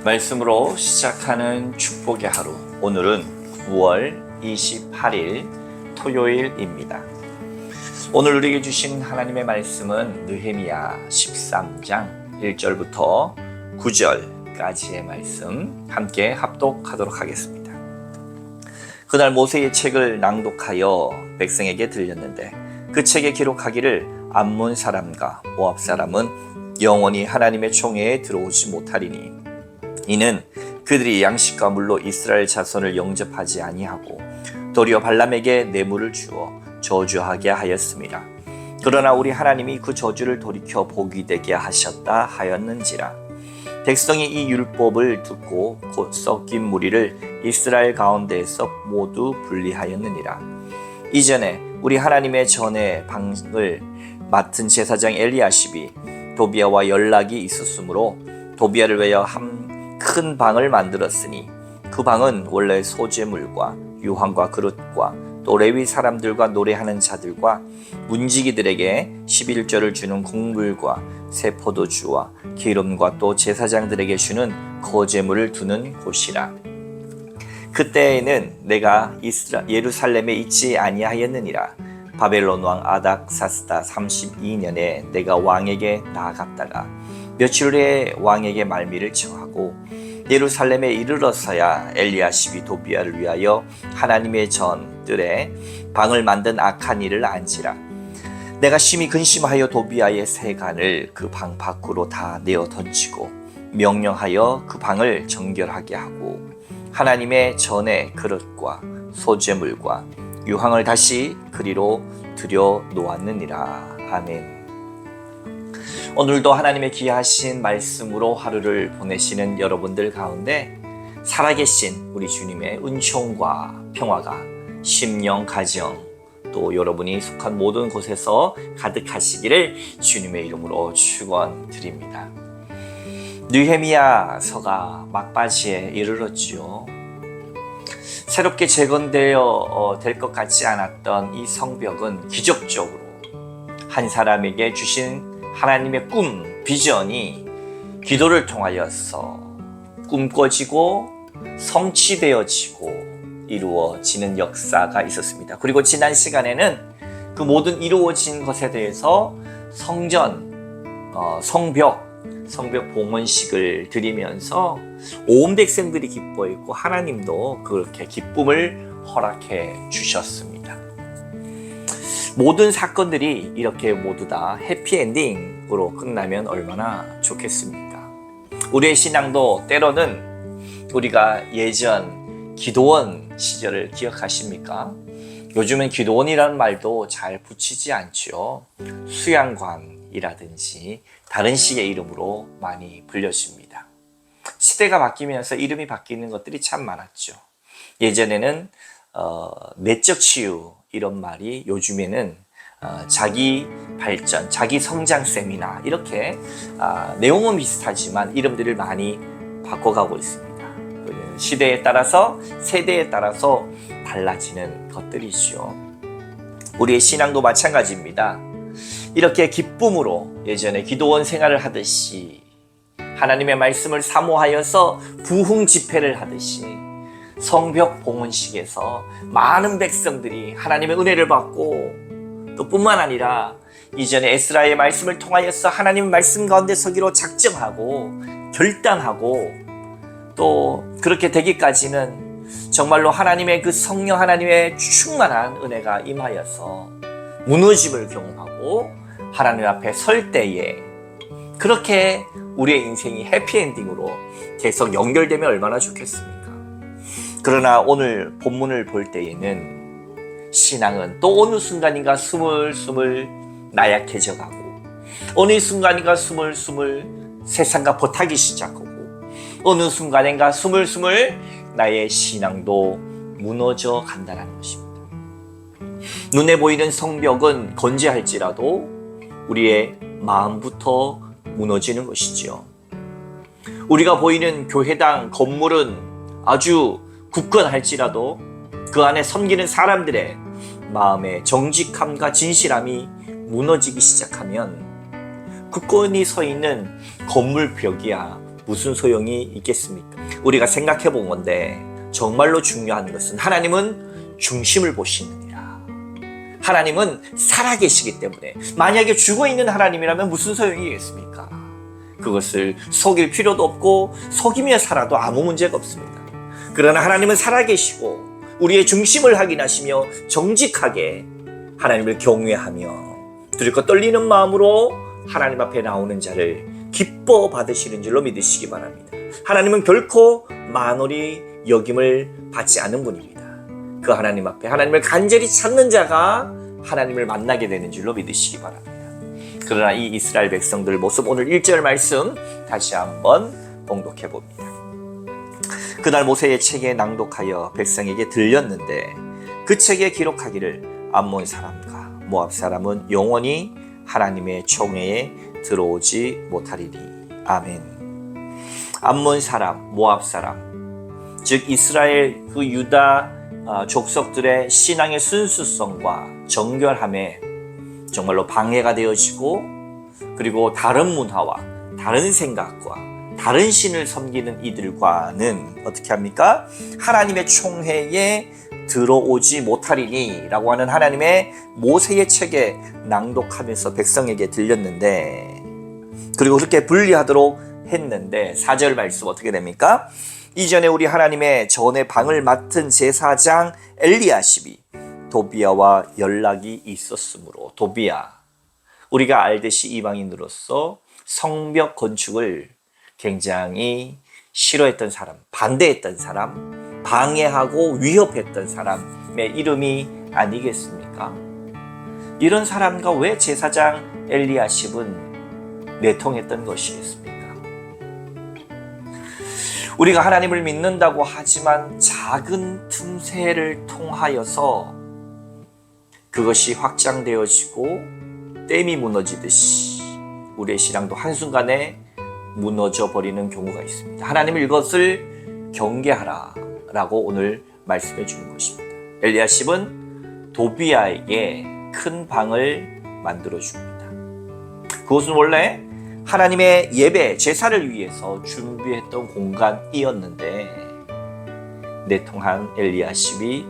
말씀으로 시작하는 축복의 하루. 오늘은 9월 28일 토요일입니다. 오늘 우리에게 주신 하나님의 말씀은 느헤미야 13장 1절부터 9절까지의 말씀 함께 합독하도록 하겠습니다. 그날 모세의 책을 낭독하여 백성에게 들렸는데 그 책에 기록하기를 암몬 사람과 모압 사람은 영원히 하나님의 총회에 들어오지 못하리니 이는 그들이 양식과 물로 이스라엘 자손을 영접하지 아니하고 도리어 발람에게 뇌물을 주어 저주하게 하였습니다. 그러나 우리 하나님이 그 저주를 돌이켜 복이 되게 하셨다 하였는지라. 백성이 이 율법을 듣고 곧 섞인 무리를 이스라엘 가운데에서 모두 분리하였느니라. 이전에 우리 하나님의 전에 방을 맡은 제사장 엘리야십이 도비아와 연락이 있었으므로 도비아를 위하여 한 큰 방을 만들었으니 그 방은 원래 소재물과 유황과 그릇과 또 레위 사람들과 노래하는 자들과 문지기들에게 11조를 주는 곡물과 새 포도주와 기름과 또 제사장들에게 주는 거제물을 두는 곳이라. 그때에는 내가 예루살렘에 있지 아니하였느니라. 바벨론 왕 아닥사스다 32년에 내가 왕에게 나아갔다가 며칠 후에 왕에게 말미를 청하고 예루살렘에 이르러서야 엘리야십이 도비아를 위하여 하나님의 전뜰에 방을 만든 악한 일을 안지라. 내가 심히 근심하여 도비아의 세간을 그 방 밖으로 다 내어 던지고 명령하여 그 방을 정결하게 하고 하나님의 전의 그릇과 소재물과 유황을 다시 그리로 들여 놓았느니라. 아멘. 오늘도 하나님의 귀하신 말씀으로 하루를 보내시는 여러분들 가운데 살아계신 우리 주님의 은총과 평화가 심령, 가정, 또 여러분이 속한 모든 곳에서 가득하시기를 주님의 이름으로 축원드립니다. 느헤미야서가 막바지에 이르렀지요. 새롭게 재건되어 될 것 같지 않았던 이 성벽은 기적적으로 한 사람에게 주신 하나님의 꿈, 비전이 기도를 통하여서 꿈꿔지고 성취되어지고 이루어지는 역사가 있었습니다. 그리고 지난 시간에는 그 모든 이루어진 것에 대해서 성벽 봉헌식을 드리면서 온 백성들이 기뻐했고 하나님도 그렇게 기쁨을 허락해 주셨습니다. 모든 사건들이 이렇게 모두 다 해피엔딩으로 끝나면 얼마나 좋겠습니까? 우리의 신앙도 때로는 우리가 예전 기도원 시절을 기억하십니까? 요즘은 기도원이라는 말도 잘 붙이지 않죠. 수양관이라든지 다른 식의 이름으로 많이 불려집니다. 시대가 바뀌면서 이름이 바뀌는 것들이 참 많았죠. 예전에는 내적 치유 이런 말이 요즘에는 자기 발전, 자기 성장 세미나 이렇게 내용은 비슷하지만 이름들을 많이 바꿔가고 있습니다. 시대에 따라서 세대에 따라서 달라지는 것들이죠. 우리의 신앙도 마찬가지입니다. 이렇게 기쁨으로 예전에 기도원 생활을 하듯이 하나님의 말씀을 사모하여서 부흥 집회를 하듯이 성벽 봉헌식에서 많은 백성들이 하나님의 은혜를 받고 또 뿐만 아니라 이전에 에스라의 말씀을 통하여서 하나님의 말씀 가운데 서기로 작정하고 결단하고 또 그렇게 되기까지는 정말로 하나님의 그 성령 하나님의 충만한 은혜가 임하여서 무너짐을 경험하고 하나님 앞에 설 때에 그렇게 우리의 인생이 해피엔딩으로 계속 연결되면 얼마나 좋겠습니까? 그러나 오늘 본문을 볼 때에는 신앙은 또 어느 순간인가 스물스물 나약해져 가고 어느 순간인가 스물스물 세상과 버타기 시작하고 어느 순간인가 스물스물 나의 신앙도 무너져 간다는 것입니다. 눈에 보이는 성벽은 건재할지라도 우리의 마음부터 무너지는 것이지요. 우리가 보이는 교회당 건물은 아주 굳건할지라도 그 안에 섬기는 사람들의 마음의 정직함과 진실함이 무너지기 시작하면 굳건히 서 있는 건물 벽이야 무슨 소용이 있겠습니까? 우리가 생각해 본 건데 정말로 중요한 것은 하나님은 중심을 보시느니라. 하나님은 살아계시기 때문에 만약에 죽어있는 하나님이라면 무슨 소용이겠습니까? 그것을 속일 필요도 없고 속이며 살아도 아무 문제가 없습니다. 그러나 하나님은 살아계시고 우리의 중심을 확인하시며 정직하게 하나님을 경외하며 두렵고 떨리는 마음으로 하나님 앞에 나오는 자를 기뻐 받으시는 줄로 믿으시기 바랍니다. 하나님은 결코 만홀히 여김을 받지 않은 분입니다. 그 하나님 앞에 하나님을 간절히 찾는 자가 하나님을 만나게 되는 줄로 믿으시기 바랍니다. 그러나 이 이스라엘 백성들 모습, 오늘 1절 말씀 다시 한번 봉독해 봅니다. 그날 모세의 책에 낭독하여 백성에게 들렸는데 그 책에 기록하기를 암몬 사람과 모압 사람은 영원히 하나님의 총회에 들어오지 못하리니. 아멘. 암몬 사람, 모압 사람, 즉 이스라엘 그 유다 족속들의 신앙의 순수성과 정결함에 정말로 방해가 되어지고, 그리고 다른 문화와 다른 생각과 다른 신을 섬기는 이들과는 어떻게 합니까? 하나님의 총회에 들어오지 못하리니 라고 하는 하나님의 모세의 책에 낭독하면서 백성에게 들렸는데, 그리고 그렇게 분리하도록 했는데 4절 말씀 어떻게 됩니까? 이전에 우리 하나님의 전의 방을 맡은 제사장 엘리야십이 도비야와 연락이 있었으므로, 도비야, 우리가 알듯이 이방인으로서 성벽 건축을 굉장히 싫어했던 사람, 반대했던 사람, 방해하고 위협했던 사람의 이름이 아니겠습니까? 이런 사람과 왜 제사장 엘리야십은 내통했던 것이겠습니까? 우리가 하나님을 믿는다고 하지만 작은 틈새를 통하여서 그것이 확장되어지고 댐이 무너지듯이 우리의 신앙도 한순간에 무너져 버리는 경우가 있습니다. 하나님은 이것을 경계하라 라고 오늘 말씀해 주는 것입니다. 엘리야십은 도비야에게 큰 방을 만들어 줍니다. 그것은 원래 하나님의 예배, 제사를 위해서 준비했던 공간이었는데, 내통한 엘리야십이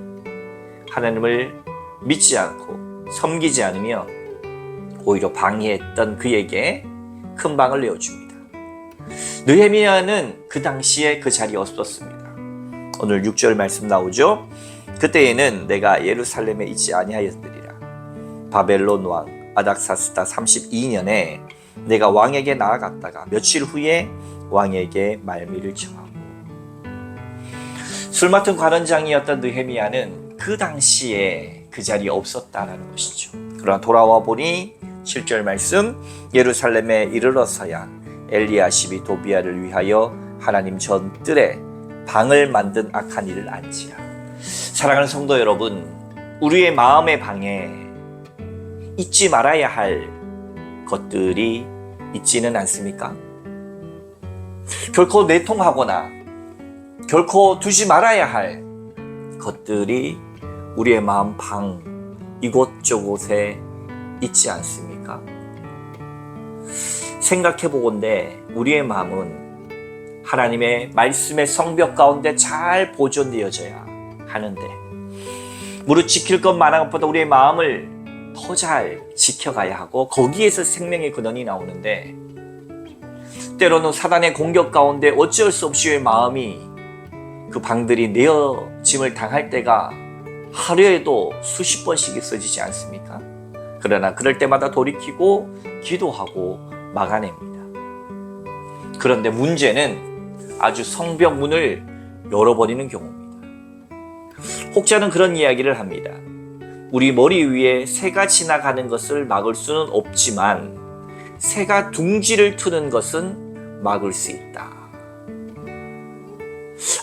하나님을 믿지 않고 섬기지 않으며 오히려 방해했던 그에게 큰 방을 내어줍니다. 느헤미야는 그 당시에 그 자리에 없었습니다. 오늘 6절 말씀 나오죠. 그때에는 내가 예루살렘에 있지 아니하였으리라. 바벨론 왕 아닥사스다 32년에 내가 왕에게 나아갔다가 며칠 후에 왕에게 말미를 청하고. 술 맡은 관원장이었던 느헤미야는 그 당시에 그 자리에 없었다라는 것이죠. 그러나 돌아와 보니 7절 말씀, 예루살렘에 이르러서야 엘리야십이 도비야를 위하여 하나님 전 뜰에 방을 만든 악한 일을 안지라. 사랑하는 성도 여러분, 우리의 마음의 방에 잊지 말아야 할 것들이 있지는 않습니까? 결코 내통하거나 결코 두지 말아야 할 것들이 우리의 마음 방 이곳저곳에 있지 않습니까? 생각해보건대 우리의 마음은 하나님의 말씀의 성벽 가운데 잘 보존되어져야 하는데, 무릇 지킬 것 많은 것보다 우리의 마음을 더 잘 지켜가야 하고 거기에서 생명의 근원이 나오는데, 때로는 사단의 공격 가운데 어쩔 수 없이 의 마음이 그 방들이 내어짐을 당할 때가 하루에도 수십 번씩 있어지지 않습니까? 그러나 그럴 때마다 돌이키고 기도하고 막아냅니다. 그런데 문제는 아주 성벽 문을 열어버리는 경우입니다. 혹자는 그런 이야기를 합니다. 우리 머리 위에 새가 지나가는 것을 막을 수는 없지만 새가 둥지를 트는 것은 막을 수 있다.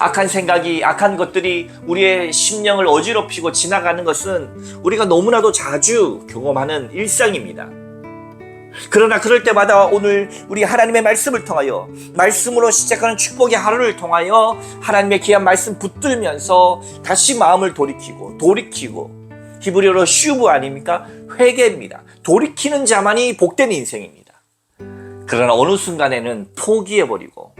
악한 생각이, 악한 것들이 우리의 심령을 어지럽히고 지나가는 것은 우리가 너무나도 자주 경험하는 일상입니다. 그러나 그럴 때마다 오늘 우리 하나님의 말씀을 통하여, 말씀으로 시작하는 축복의 하루를 통하여 하나님의 귀한 말씀 붙들면서 다시 마음을 돌이키고 히브리어로 슈브 아닙니까? 회개입니다. 돌이키는 자만이 복된 인생입니다. 그러나 어느 순간에는 포기해버리고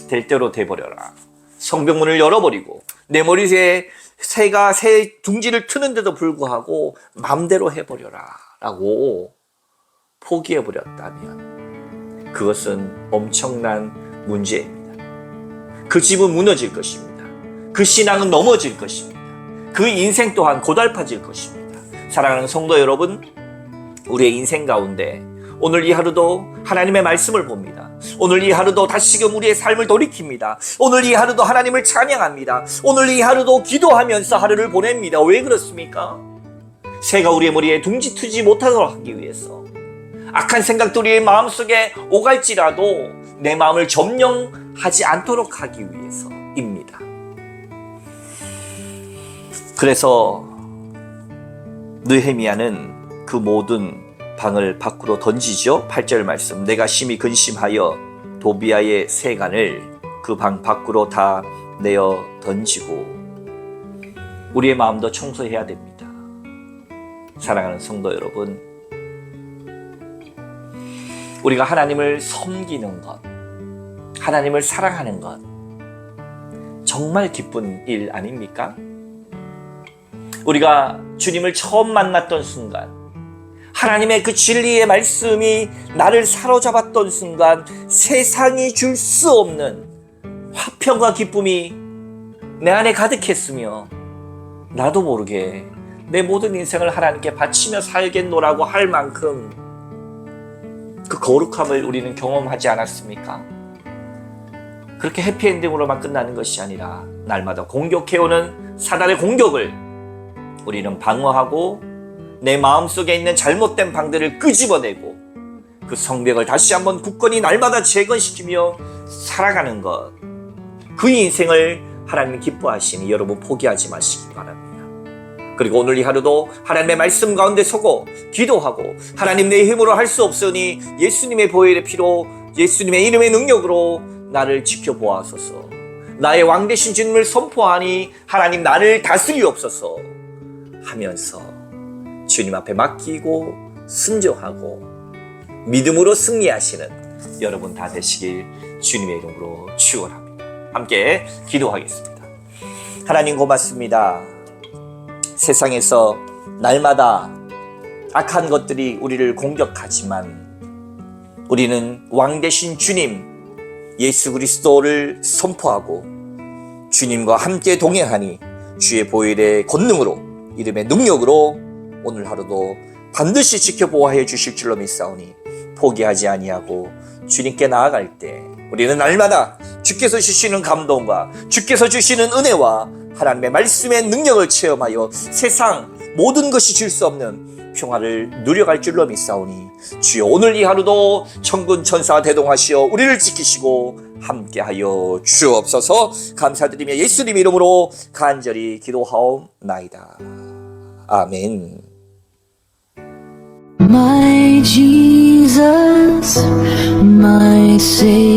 될 대로 돼버려라. 성벽문을 열어버리고 내 머리에 새가 새 둥지를 트는데도 불구하고 마음대로 해버려라 라고 포기해버렸다면 그것은 엄청난 문제입니다. 그 집은 무너질 것입니다. 그 신앙은 넘어질 것입니다. 그 인생 또한 고달파질 것입니다. 사랑하는 성도 여러분, 우리의 인생 가운데 오늘 이 하루도 하나님의 말씀을 봅니다. 오늘 이 하루도 다시금 우리의 삶을 돌이킵니다. 오늘 이 하루도 하나님을 찬양합니다. 오늘 이 하루도 기도하면서 하루를 보냅니다. 왜 그렇습니까? 새가 우리의 머리에 둥지 트지 못하도록 하기 위해서, 악한 생각들이 우리의 마음속에 오갈지라도 내 마음을 점령하지 않도록 하기 위해서입니다. 그래서 느헤미야는 그 모든 방을 밖으로 던지죠. 8절 말씀, 내가 심히 근심하여 도비아의 세간을 그 방 밖으로 다 내어 던지고. 우리의 마음도 청소해야 됩니다. 사랑하는 성도 여러분, 우리가 하나님을 섬기는 것, 하나님을 사랑하는 것 정말 기쁜 일 아닙니까? 우리가 주님을 처음 만났던 순간, 하나님의 그 진리의 말씀이 나를 사로잡았던 순간 세상이 줄 수 없는 화평과 기쁨이 내 안에 가득했으며 나도 모르게 내 모든 인생을 하나님께 바치며 살겠노라고 할 만큼 그 거룩함을 우리는 경험하지 않았습니까? 그렇게 해피엔딩으로만 끝나는 것이 아니라 날마다 공격해오는 사단의 공격을 우리는 방어하고 내 마음속에 있는 잘못된 방들을 끄집어내고 그 성벽을 다시 한번 굳건히 날마다 재건시키며 살아가는 것, 그 인생을 하나님이 기뻐하시니 여러분 포기하지 마시기 바랍니다. 그리고 오늘 이 하루도 하나님의 말씀 가운데 서고 기도하고, 하나님 내 힘으로 할 수 없으니 예수님의 보혈의 피로, 예수님의 이름의 능력으로 나를 지켜보아소서, 나의 왕 되신 주님을 선포하니 하나님 나를 다스리옵소서 하면서 주님 앞에 맡기고 순종하고 믿음으로 승리하시는 여러분 다 되시길 주님의 이름으로 축원합니다. 함께 기도하겠습니다. 하나님 고맙습니다. 세상에서 날마다 악한 것들이 우리를 공격하지만 우리는 왕 되신 주님 예수 그리스도를 선포하고 주님과 함께 동행하니 주의 보혈의 권능으로, 이름의 능력으로 오늘 하루도 반드시 지켜보호해 주실 줄로 믿사오니 포기하지 아니하고 주님께 나아갈 때 우리는 날마다 주께서 주시는 감동과 주께서 주시는 은혜와 하나님의 말씀의 능력을 체험하여 세상 모든 것이 줄 수 없는 평화를 누려갈 줄로 믿사오니 주여 오늘 이 하루도 천군 천사 대동하시어 우리를 지키시고 함께하여 주옵소서. 감사드리며 예수님 이름으로 간절히 기도하옵나이다. 아멘. My Jesus, my Savior.